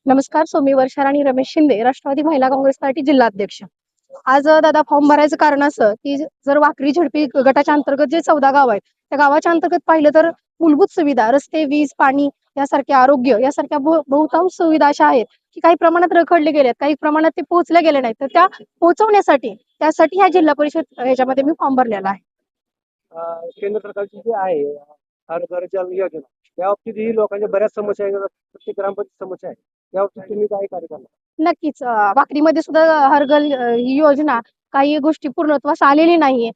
नमस्कार. मी वर्षा राणी रमेश शिंदे, राष्ट्रवादी महिला काँग्रेस पार्टी जिल्हाध्यक्ष. आज दादा फॉर्म भरायचं कारण असं की जर वाकरी झडपी गटाच्या अंतर्गत जे 14 गाव आहेत त्या गावाच्या अंतर्गत पाहिलं तर मूलभूत सुविधा रस्ते, वीज, पाणी यासारख्या आरोग्य यासारख्या बहुतांश सुविधा अशा आहेत की काही प्रमाणात रखडले गेले आहेत, काही प्रमाणात ते पोहोचले गेले नाहीत. तर त्या पोहोचवण्यासाठी त्यासाठी ह्या जिल्हा परिषद ह्याच्यामध्ये मी फॉर्म भरलेला आहे. केंद्र सरकारची जी आहे हर घर जल योजना त्या बाबतीत ही लोकांच्या बऱ्याच समस्या आहेत. प्रत्येक ग्रामपंचायत समस्या आहे. त्या बाबतीत तुम्ही काय कार्य करणार? नक्कीच वाकरीमध्ये सुद्धा हर घर ही योजना काही गोष्टी पूर्णत्वास आलेली नाहीये.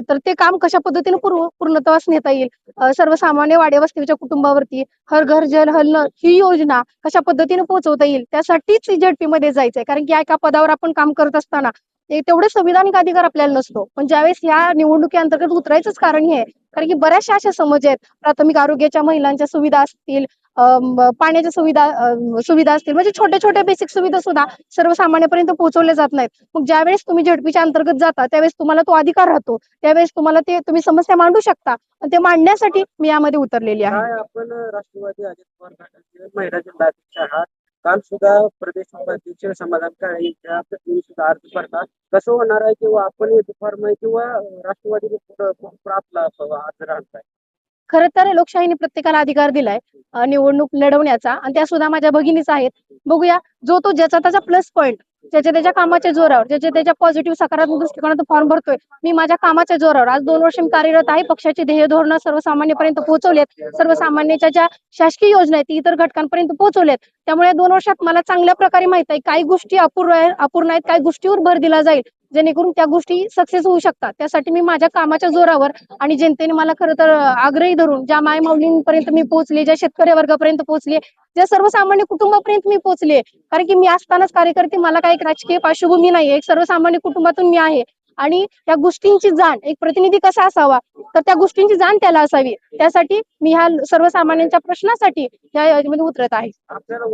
तर ते काम कशा पद्धतीने पूर्णत्वास नेता येईल, सर्वसामान्य वाड्या वस्तीच्या कुटुंबावरती हर घर जल हल ही योजना कशा पद्धतीने पोहोचवता येईल त्यासाठीच झेडपी मध्ये जायचंय. कारण की एका पदावर आपण काम करत असताना ते तेवढे संविधानिक अधिकार आपल्याला नसतो. पण ज्यावेळेस ह्या निवडणुकी अंतर्गत उतरायचंच कारण हे आहे कारण की बऱ्याचशा अशा समस्या आहेत. प्राथमिक आरोग्याच्या महिलांच्या सुविधा असतील, पाण्याच्या सुविधा असतील, म्हणजे छोट्या छोट्या बेसिक सुविधा सुद्धा सर्वसामान्यपर्यंत पोहोचवल्या जात नाहीत. मग ज्यावेळेस तुम्ही झेडपीच्या अंतर्गत जाता त्यावेळेस तुम्हाला तो अधिकार राहतो. त्यावेळेस तुम्हाला ते तुम्ही समस्या मांडू शकता. ते मांडण्यासाठी मी यामध्ये उतरलेली आहे. काय आपण राष्ट्रवादी अजित पवार गटाचे महिला जिल्हाध्यक्ष आहात. काल सुद्धा प्रदेश उपाध्यक्ष समाधान काळे यांच्या प्रतिनिधी सुद्धा अर्ज करतात. कसं होणार आहे किंवा आपण फॉर्म आहे किंवा राष्ट्रवादी आपला अर्ज राहणार? खरं तर लोकशाहीने प्रत्येकाला अधिकार दिलाय निवडणूक लढवण्याचा, आणि त्या सुद्धा माझ्या भगिनीच आहेत. बघूया जो तो ज्याचा त्याचा प्लस पॉईंट ज्याच्या त्याच्या कामाच्या जोरावर ज्याच्या त्याच्या पॉझिटिव्ह सकारात्मक दृष्टिकोनातून फॉर्म भरतोय. मी माझ्या कामाच्या जोरावर आज 2 वर्ष मी कार्यरत आहे. पक्षाची ध्येय धोरणं सर्वसामान्यपर्यंत पोहोचवलेत. सर्वसामान्याच्या ज्या शासकीय योजना आहेत ती इतर घटकांपर्यंत पोहोचवलेत. त्यामुळे 2 वर्षात मला चांगल्या प्रकारे माहित आहे काही गोष्टी अपूर्ण आहेत, काही गोष्टीवर भर दिला जाईल जेणेकरून त्या गोष्टी सक्सेस होऊ शकतात. त्यासाठी मी माझ्या कामाच्या जोरावर आणि जनतेने मला खरं तर आग्रही धरून ज्या मायमाऊलींपर्यंत मी पोहोचले, ज्या शेतकरी वर्गापर्यंत पोहोचले, ज्या सर्वसामान्य कुटुंबापर्यंत मी पोहोचले. कारण की मी असतानाच कार्यकर्ते, मला काही राजकीय पार्श्वभूमी नाही, एक सर्वसामान्य कुटुंबातून मी आहे. आणि त्या गोष्टींची जाण एक प्रतिनिधी कसा असावा तर त्या गोष्टींची जाण त्याला असावी. त्यासाठी मी ह्या सर्वसामान्यांच्या प्रश्नासाठी या योजनेमध्ये उतरत आहे. आपल्याला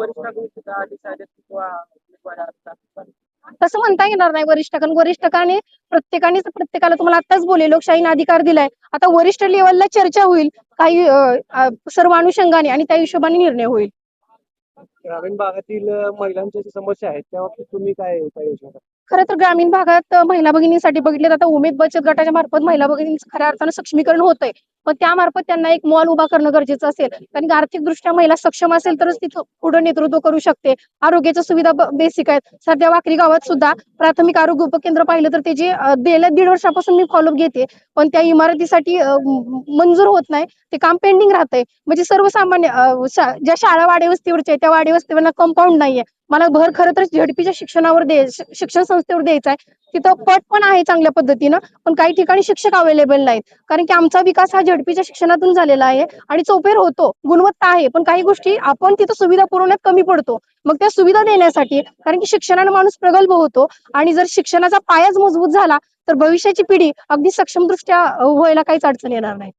तसं म्हणता येणार नाही वरिष्ठकाने प्रत्येकाला तुम्हाला आताच बोले लोकशाहीने अधिकार दिलाय. आता वरिष्ठ लेवलला चर्चा होईल काही सर्व अनुषंगाने आणि त्या हिशोबाने निर्णय होईल. ग्रामीण भागातील महिलांच्या ज्या समस्या आहेत त्या बाबतीत तुम्ही काय उपाययोजना करता? खरं तर ग्रामीण भागात महिला भगिनींसाठी बघितलं तर आता उमेद बचत गटाच्या मार्फत महिला भगिनींचं खऱ्या अर्थानं सक्षमीकरण होतंय. पण त्या मार्फत त्यांना एक मॉल उभा करणं गरजेचं असेल. कारण की आर्थिकदृष्ट्या महिला सक्षम असेल तरच तिथं पुढे नेतृत्व करू शकते. आरोग्याच्या सुविधा बेसिक आहेत. सध्या वाकरी गावात सुद्धा प्राथमिक आरोग्य उपकेंद्र पाहिलं तर त्याची गेल्या 1.5 वर्षापासून मी फॉलोअप घेते. पण त्या इमारतीसाठी मंजूर होत नाही. ते काम पेंडिंग राहतंय. म्हणजे सर्वसामान्य ज्या शाळा वाडेवस्तीवरच्या त्या वाडेवस्तीवरला कंपाऊंड नाहीये. मला भर खरं तर झेडपीच्या शिक्षण संस्थेवर द्यायचा आहे. तिथं पट पण आहे चांगल्या पद्धतीनं, पण काही ठिकाणी शिक्षक अवेलेबल नाहीत. कारण की आमचा विकास हा झेडपीच्या शिक्षणातून झालेला आहे आणि चौफेर होतो, गुणवत्ता आहे. पण काही गोष्टी आपण तिथं सुविधा पुरवण्यात कमी पडतो. मग त्या सुविधा देण्यासाठी, कारण की शिक्षणाने माणूस प्रगल्भ होतो आणि जर शिक्षणाचा पायाच मजबूत झाला तर भविष्याची पिढी अगदी सक्षमदृष्ट्या व्हायला काहीच अडचण येणार नाही.